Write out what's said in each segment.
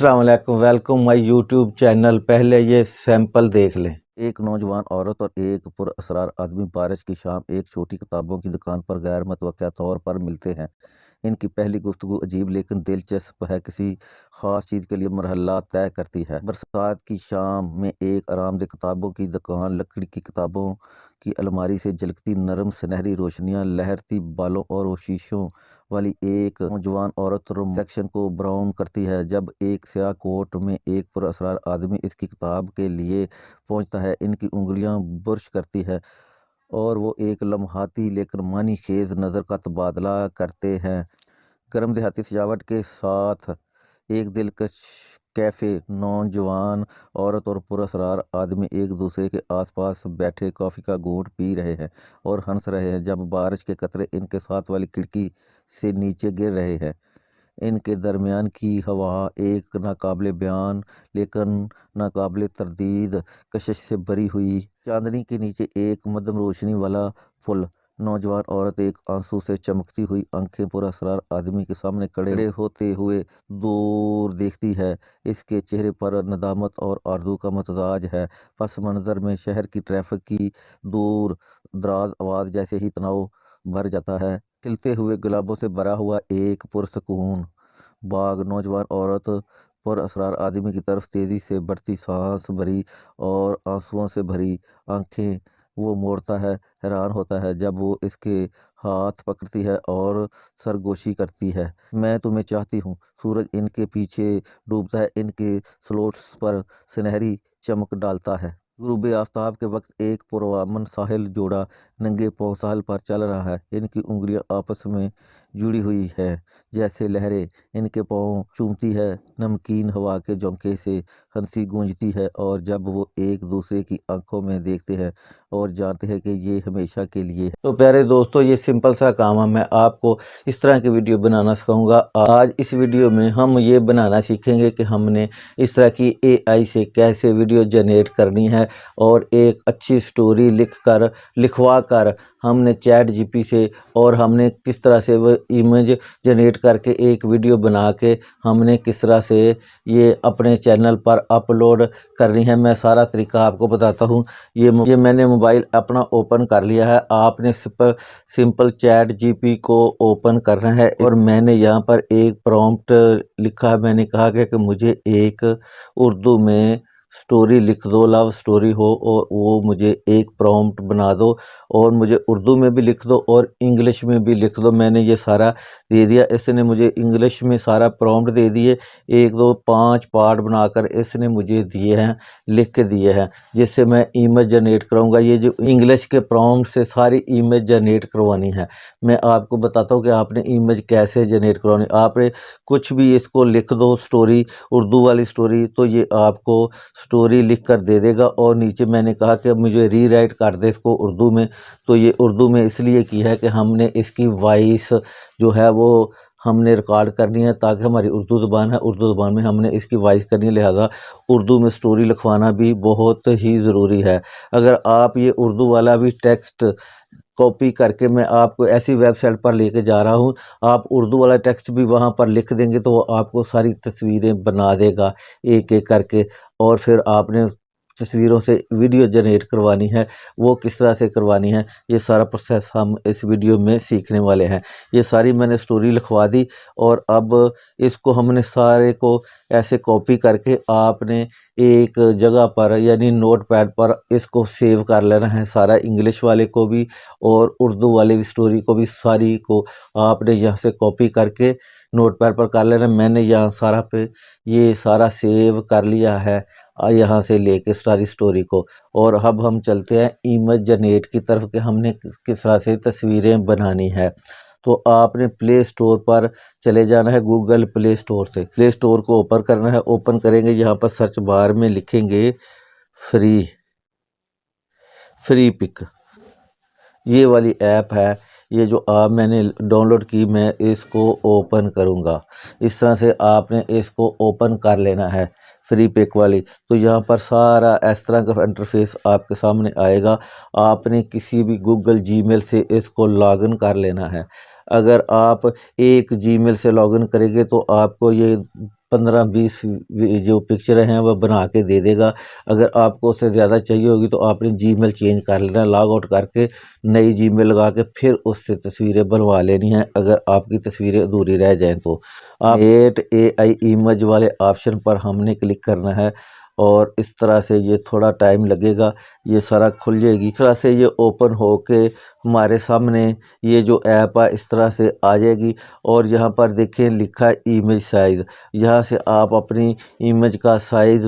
अस्सलाम वालेकुम, welcome my YouTube channel. पहले ये सैंपल देख लें। एक नौजवान औरत और एक पुरअसरार आदमी बारिश की शाम एक छोटी किताबों की दुकान पर गैर मुतवक्किया तौर पर मिलते हैं। इनकी पहली गुफ्तगू अजीब लेकिन दिलचस्प है, किसी ख़ास चीज़ के लिए मरहला तय करती है। बरसात की शाम में एक आरामदेह किताबों की दुकान, लकड़ी की किताबों की अलमारी से झलकती नरम सुनहरी रोशनियाँ, लहरती बालों और वो शीशों वाली एक नौजवान औरत रूम सेक्शन को ब्राउन करती है। जब एक स्याह कोट में एक पुरअसरार आदमी इसकी किताब के लिए पहुंचता है, इनकी उंगलियां बुर्श करती है और वो एक लम्हाती लेकिन मानी खेज नज़र का तबादला करते हैं। गर्म देहाती सजावट के साथ एक दिलकश कैफ़े, नौजवान औरत और पुरअसरार आदमी एक दूसरे के आसपास बैठे कॉफ़ी का घूंट पी रहे हैं और हंस रहे हैं जब बारिश के कतरे इनके साथ वाली खिड़की से नीचे गिर रहे हैं। इनके दरमियान की हवा एक नाकाबिले बयान लेकिन नाकाबिले तरदीद कशिश से भरी हुई। चांदनी के नीचे एक मध्यम रोशनी वाला फुल। नौजवान औरत एक आंसू से चमकती हुई आंखें पुरअसरार आदमी के सामने खड़े होते हुए दूर देखती है। इसके चेहरे पर नदामत और आरज़ू का मतजाज है। पस मंज़र में शहर की ट्रैफिक की दूर दराज आवाज़ जैसे ही तनाव भर जाता है। खिलते हुए गुलाबों से भरा हुआ एक पुरसकून बाग। नौजवान औरत पुरअसरार आदमी की तरफ तेज़ी से बढ़ती सांस भरी और आंसुओं से भरी आंखें वो मोड़ता है। हैरान होता है जब वो इसके हाथ पकड़ती है और सरगोशी करती है। मैं तुम्हें चाहती हूँ। सूरज इनके पीछे डूबता है, इनके स्लोट्स पर सुनहरी चमक डालता है। गुरूब आफ्ताब के वक्त एक पुरअमन साहिल जोड़ा नंगे पांव साहिल पर चल रहा है। इनकी उंगलियां आपस में जुड़ी हुई है जैसे लहरें इनके पांव चूमती है। नमकीन हवा के झोंके से हंसी गूंजती है और जब वो एक दूसरे की आंखों में देखते हैं और जानते हैं कि ये हमेशा के लिए है। तो प्यारे दोस्तों, ये सिंपल सा काम है, मैं आपको इस तरह की वीडियो बनाना सिखाऊंगा। आज इस वीडियो में हम ये बनाना सीखेंगे कि हमने इस तरह की एआई से कैसे वीडियो जनरेट करनी है और एक अच्छी स्टोरी लिखवा कर हमने चैट जीपी से और हमने किस तरह से वो इमेज जनरेट करके एक वीडियो बना के हमने किस तरह से ये अपने चैनल पर अपलोड करनी है। मैं सारा तरीका आपको बताता हूँ। ये मैंने मोबाइल अपना ओपन कर लिया है। आपने सिंपल चैट जीपी को ओपन करना है और मैंने यहाँ पर एक प्रॉम्प्ट लिखा है। मैंने कहा कि मुझे एक उर्दू में स्टोरी लिख दो, लव स्टोरी हो, और वो मुझे एक प्रॉम्प्ट बना दो और मुझे उर्दू में भी लिख दो और इंग्लिश में भी लिख दो। मैंने ये सारा दे दिया। इसने मुझे इंग्लिश में सारा प्रॉम्प्ट दे दिए। 1 2 5 पार्ट बनाकर इसने मुझे दिए हैं, लिख के दिए हैं, जिससे मैं इमेज जनरेट कराऊंगा। ये जो इंग्लिश के प्रॉम्प्ट से सारी इमेज जनरेट करवानी है। मैं आपको बताता हूँ कि आपने इमेज कैसे जनरेट करवानी। आपने कुछ भी इसको लिख दो, स्टोरी, उर्दू वाली स्टोरी, तो ये आपको स्टोरी लिख कर दे देगा। और नीचे मैंने कहा कि मुझे रीराइट कर दे इसको उर्दू में, तो ये उर्दू में इसलिए की है कि हमने इसकी वॉइस जो है वो हमने रिकॉर्ड करनी है, ताकि हमारी उर्दू ज़ुबान है, उर्दू ज़ुबान में हमने इसकी वॉइस करनी है, लिहाजा उर्दू में स्टोरी लिखवाना भी बहुत ही ज़रूरी है। अगर आप ये उर्दू वाला भी टेक्स्ट कॉपी करके, मैं आपको ऐसी वेबसाइट पर लेके जा रहा हूँ, आप उर्दू वाला टेक्स्ट भी वहाँ पर लिख देंगे तो वो आपको सारी तस्वीरें बना देगा एक एक करके। और फिर आपने तस्वीरों से वीडियो जनरेट करवानी है, वो किस तरह से करवानी है, ये सारा प्रोसेस हम इस वीडियो में सीखने वाले हैं। ये सारी मैंने स्टोरी लिखवा दी और अब इसको हमने सारे को ऐसे कॉपी करके आपने एक जगह पर यानी नोटपैड पर इसको सेव कर लेना है। सारा इंग्लिश वाले को भी और उर्दू वाले भी स्टोरी को भी, सारी को आपने यहाँ से कॉपी करके नोटपैड पर कर लेना। मैंने यहाँ सारा पे ये सारा सेव कर लिया है यहाँ से लेके सारी स्टोरी को। और अब हम चलते हैं इमेज जनरेट की तरफ कि हमने किस तरह से तस्वीरें बनानी है। तो आपने प्ले स्टोर पर चले जाना है, गूगल प्ले स्टोर से प्ले स्टोर को ओपन करना है। ओपन करेंगे, यहाँ पर सर्च बार में लिखेंगे फ्री पिक। ये वाली ऐप है, ये जो आप मैंने डाउनलोड की, मैं इसको ओपन करूँगा। इस तरह से आपने इसको ओपन कर लेना है, फ्री पिक वाली। तो यहाँ पर सारा इस तरह का इंटरफेस आपके सामने आएगा। आपने किसी भी गूगल जीमेल से इसको लॉगिन कर लेना है। अगर आप एक जीमेल से लॉगिन करेंगे तो आपको ये 15-20 जो पिक्चरें हैं वह बना के दे देगा। अगर आपको उससे ज़्यादा चाहिए होगी तो आपने जीमेल चेंज कर लेना, लॉग आउट करके नई जीमेल लगा के फिर उससे तस्वीरें बनवा लेनी हैं अगर आपकी तस्वीरें अधूरी रह जाएं तो। आप एट AI इमेज वाले ऑप्शन पर हमने क्लिक करना है और इस तरह से ये थोड़ा टाइम लगेगा, ये सारा खुल जाएगी। इस तरह से ये ओपन होके हमारे सामने ये जो ऐप है इस तरह से आ जाएगी। और यहाँ पर देखें लिखा है इमेज साइज़, यहाँ से आप अपनी इमेज का साइज़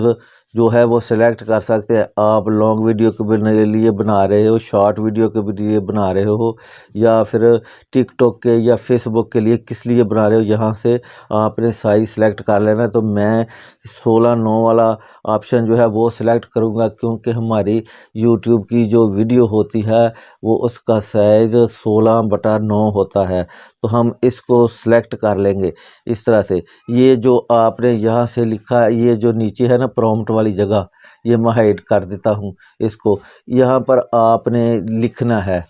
जो है वो सिलेक्ट कर सकते हैं। आप लॉन्ग वीडियो के लिए बना रहे हो, शॉर्ट वीडियो के लिए बना रहे हो, या फिर टिकटॉक के या फेसबुक के लिए किस लिए बना रहे हो, यहाँ से आपने साइज़ सेलेक्ट कर लेना। तो मैं 16:9 वाला ऑप्शन जो है वो सिलेक्ट करूँगा, क्योंकि हमारी यूट्यूब की जो वीडियो होती है वो उसका साइज़ 16/9 होता है। तो हम इसको सिलेक्ट कर लेंगे इस तरह से। ये जो आपने यहाँ से लिखा है, ये जो नीचे है ना प्रॉम्प्ट वाली जगह, ये मैं हाइड कर देता हूँ इसको। यहाँ पर आपने लिखना है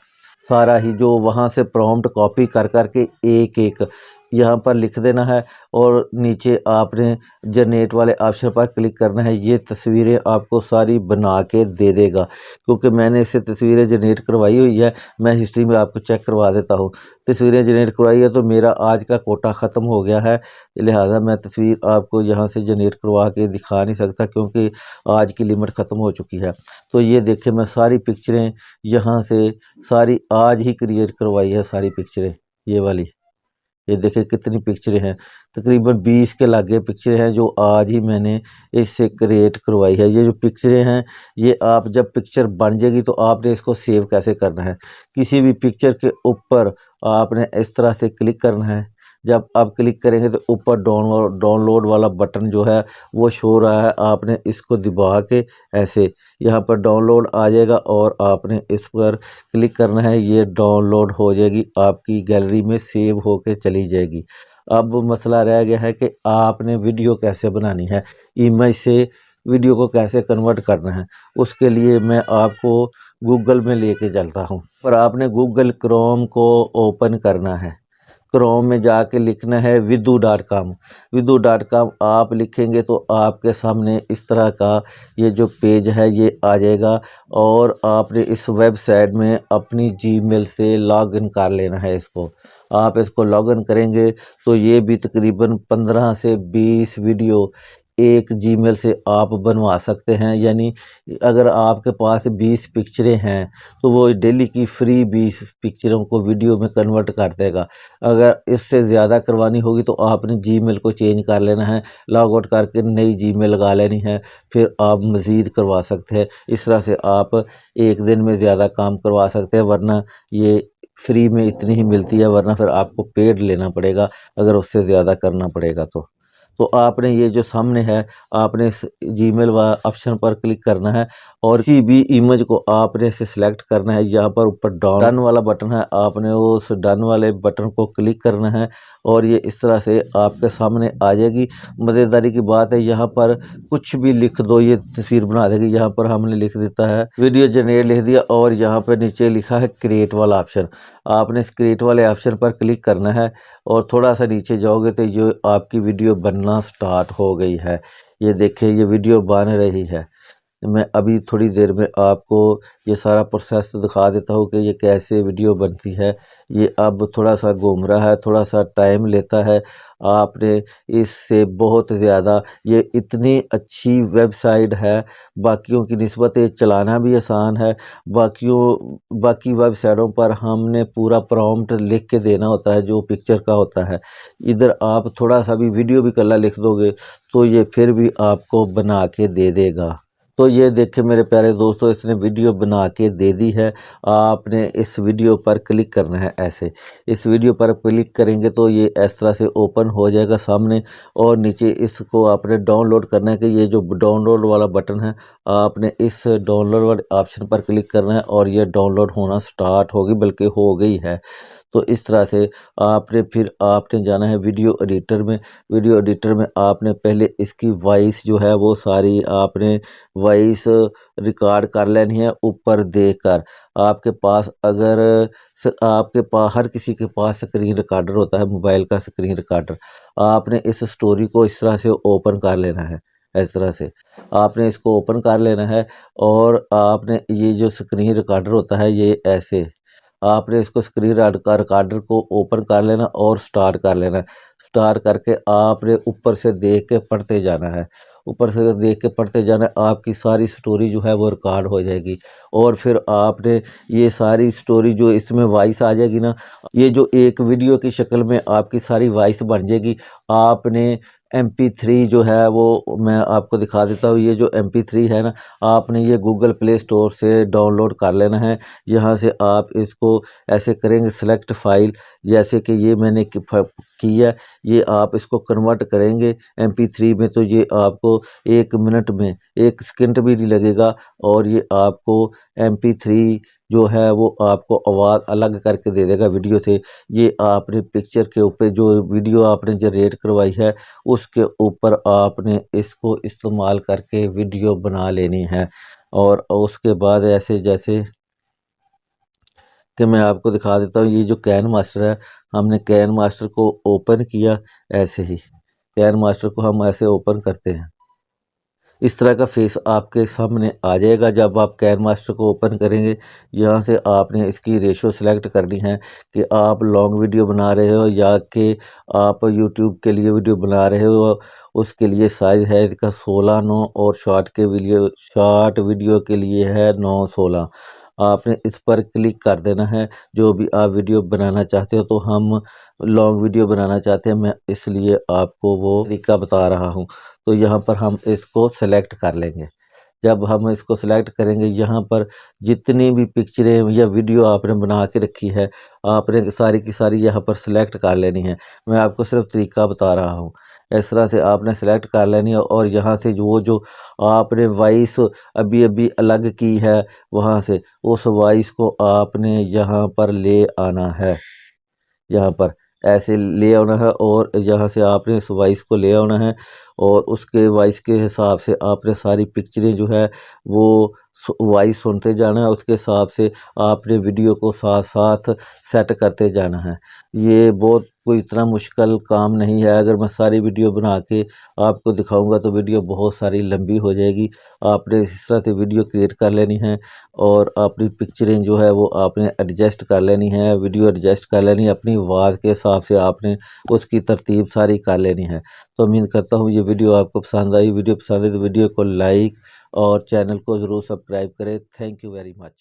सारा ही, जो वहाँ से प्रॉम्प्ट कॉपी कर करके एक एक यहाँ पर लिख देना है और नीचे आपने जनरेट वाले ऑप्शन पर क्लिक करना है। ये तस्वीरें आपको सारी बना के दे देगा, क्योंकि मैंने इससे तस्वीरें जनरेट करवाई हुई है। मैं हिस्ट्री में आपको चेक करवा देता हूँ। तस्वीरें जनरेट करवाई है तो मेरा आज का कोटा ख़त्म हो गया है, लिहाजा मैं तस्वीर आपको यहाँ से जनरेट करवा के दिखा नहीं सकता, क्योंकि आज की लिमिट ख़त्म हो चुकी है। तो ये देखिए मैं सारी पिक्चरें यहाँ से सारी आज ही क्रिएट करवाई है, सारी पिक्चरें ये वाली। ये देखिए कितनी पिक्चरें हैं, तकरीबन 20 के लागे पिक्चरें हैं जो आज ही मैंने इससे क्रिएट करवाई है। ये जो पिक्चरें हैं ये आप जब पिक्चर बन जाएगी तो आपने इसको सेव कैसे करना है, किसी भी पिक्चर के ऊपर आपने इस तरह से क्लिक करना है। जब आप क्लिक करेंगे तो ऊपर डाउनलोड वाला बटन जो है वो शो रहा है, आपने इसको दबा के ऐसे यहाँ पर डाउनलोड आ जाएगा और आपने इस पर क्लिक करना है। ये डाउनलोड हो जाएगी, आपकी गैलरी में सेव होके चली जाएगी। अब मसला रह गया है कि आपने वीडियो कैसे बनानी है, इमेज से वीडियो को कैसे कन्वर्ट करना है। उसके लिए मैं आपको गूगल में लेके चलता हूँ। पर आपने गूगल क्रोम को ओपन करना है, क्रोम में जाके लिखना है vidu.com। vidu.com आप लिखेंगे तो आपके सामने इस तरह का ये जो पेज है ये आ जाएगा और आपने इस वेबसाइट में अपनी जीमेल से लॉगिन कर लेना है। इसको आप इसको लॉगिन करेंगे तो ये भी तकरीबन 15 से 20 वीडियो एक जीमेल से आप बनवा सकते हैं। यानी अगर आपके पास 20 पिक्चरें हैं तो वो डेली की फ्री 20 पिक्चरों को वीडियो में कन्वर्ट कर देगा। अगर इससे ज़्यादा करवानी होगी तो आपने जीमेल को चेंज कर लेना है, लॉग आउट करके नई जीमेल लगा लेनी है, फिर आप मज़ीद करवा सकते हैं। इस तरह से आप एक दिन में ज़्यादा काम करवा सकते हैं, वरना ये फ्री में इतनी ही मिलती है, वरना फिर आपको पेड लेना पड़ेगा अगर उससे ज़्यादा करना पड़ेगा तो आपने ये जो सामने है आपने इस जीमेल वाला ऑप्शन पर क्लिक करना है और किसी भी इमेज को आपने से सिलेक्ट करना है। यहाँ पर ऊपर डन वाला बटन है, आपने उस डन वाले बटन को क्लिक करना है और ये इस तरह से आपके सामने आ जाएगी। मज़ेदारी की बात है यहाँ पर कुछ भी लिख दो ये तस्वीर बना देगी। यहाँ पर हमने लिख देता है वीडियो जनरेट लिख दिया और यहाँ पर नीचे लिखा है क्रिएट वाला ऑप्शन। आपने इस क्रिएट वाले ऑप्शन पर क्लिक करना है और थोड़ा सा नीचे जाओगे तो ये आपकी वीडियो बनना स्टार्ट हो गई है। ये देखिए ये वीडियो बन रही है। मैं अभी थोड़ी देर में आपको ये सारा प्रोसेस दिखा देता हूँ कि ये कैसे वीडियो बनती है। ये अब थोड़ा सा घूम रहा है, थोड़ा सा टाइम लेता है। आपने इससे बहुत ज़्यादा, ये इतनी अच्छी वेबसाइट है, बाकियों की निस्बत ये चलाना भी आसान है। बाकी वेबसाइटों पर हमने पूरा प्रॉम्प्ट लिख के देना होता है जो पिक्चर का होता है। इधर आप थोड़ा सा भी वीडियो भी कल्ला लिख दोगे तो ये फिर भी आपको बना के दे देगा। तो ये देखें मेरे प्यारे दोस्तों, इसने वीडियो बना के दे दी है। आपने इस वीडियो पर क्लिक करना है ऐसे, इस वीडियो पर क्लिक करेंगे तो ये इस तरह से ओपन हो जाएगा सामने और नीचे इसको आपने डाउनलोड करना है कि ये जो डाउनलोड वाला बटन है आपने इस डाउनलोड वाले ऑप्शन पर क्लिक करना है और ये डाउनलोड होना स्टार्ट होगी, बल्कि हो गई है। तो इस तरह से आपने जाना है वीडियो एडिटर में। वीडियो एडिटर में आपने पहले इसकी वॉइस जो है वो सारी आपने वॉइस रिकॉर्ड कर लेनी है ऊपर देखकर। आपके पास अगर आपके पास हर किसी के पास स्क्रीन रिकॉर्डर होता है, मोबाइल का स्क्रीन रिकॉर्डर। आपने इस स्टोरी को इस तरह से ओपन कर लेना है। इस तरह से आपने इसको ओपन कर लेना है और आपने ये जो स्क्रीन रिकॉर्डर होता है ये ऐसे आपने इसको स्क्रीन रिकॉर्डर को ओपन कर लेना और स्टार्ट कर लेना। स्टार्ट करके आपने ऊपर से देख के पढ़ते जाना है। ऊपर से देख के पढ़ते जाना है, आपकी सारी स्टोरी जो है वो रिकॉर्ड हो जाएगी। और फिर आपने ये सारी स्टोरी जो इसमें वॉइस आ जाएगी ना, ये जो एक वीडियो की शक्ल में आपकी सारी वॉइस बन जाएगी। आपने MP3 जो है वो मैं आपको दिखा देता हूँ। ये जो MP3 है ना, आपने ये गूगल प्ले स्टोर से डाउनलोड कर लेना है। यहाँ से आप इसको ऐसे करेंगे सेलेक्ट फाइल, जैसे कि ये मैंने की है। ये आप इसको कन्वर्ट करेंगे MP3 में, तो ये आपको 1 मिनट में 1 सेकंड भी नहीं लगेगा। और ये आपको MP3 जो है वो आपको आवाज़ अलग करके दे देगा वीडियो से। ये आपने पिक्चर के ऊपर जो वीडियो आपने जनरेट करवाई है उसके ऊपर आपने इसको इस्तेमाल करके वीडियो बना लेनी है। और उसके बाद ऐसे जैसे कि मैं आपको दिखा देता हूँ, ये जो कैन मास्टर है, हमने कैन मास्टर को ओपन किया। ऐसे ही कैन मास्टर को हम ऐसे ओपन करते हैं, इस तरह का फेस आपके सामने आ जाएगा जब आप कैन मास्टर को ओपन करेंगे। यहाँ से आपने इसकी रेशो सेलेक्ट करनी है कि आप लॉन्ग वीडियो बना रहे हो या कि आप यूट्यूब के लिए वीडियो बना रहे हो। उसके लिए साइज़ है इसका 16:9 और शॉर्ट वीडियो के लिए है 9:16। आपने इस पर क्लिक कर देना है। जो भी आप वीडियो बनाना चाहते हो, तो हम लॉन्ग वीडियो बनाना चाहते हैं, मैं इसलिए आपको वो तरीका बता रहा हूँ। तो यहाँ पर हम इसको सेलेक्ट कर लेंगे। जब हम इसको सेलेक्ट करेंगे, यहाँ पर जितनी भी पिक्चरें या वीडियो आपने बना के रखी है, आपने सारी की सारी यहाँ पर सेलेक्ट कर लेनी है। मैं आपको सिर्फ तरीका बता रहा हूँ। इस तरह से आपने सेलेक्ट कर लेनी है और यहाँ से जो आपने वॉइस अभी अभी अलग की है, वहाँ से उस वॉइस को आपने यहाँ पर ले आना है। यहाँ पर ऐसे ले आना है और यहाँ से आपने इस वॉइस को ले आना है और उसके वॉइस के हिसाब से आपने सारी पिक्चरें जो है वो वॉइस सुनते जाना है। उसके हिसाब से आपने वीडियो को साथ साथ सेट करते जाना है। ये बहुत कोई इतना मुश्किल काम नहीं है। अगर मैं सारी वीडियो बना के आपको दिखाऊंगा तो वीडियो बहुत सारी लंबी हो जाएगी। आपने इस तरह से वीडियो क्रिएट कर लेनी है और अपनी पिक्चरें जो है वो आपने एडजस्ट कर लेनी है, वीडियो एडजस्ट कर लेनी है अपनी आवाज़ के हिसाब से। आपने उसकी तरतीब सारी कर लेनी है। तो उम्मीद करता हूँ ये वीडियो आपको पसंद आई। वीडियो पसंद आई तो वीडियो को लाइक और चैनल को ज़रूर सब्सक्राइब करें। Thank you very much.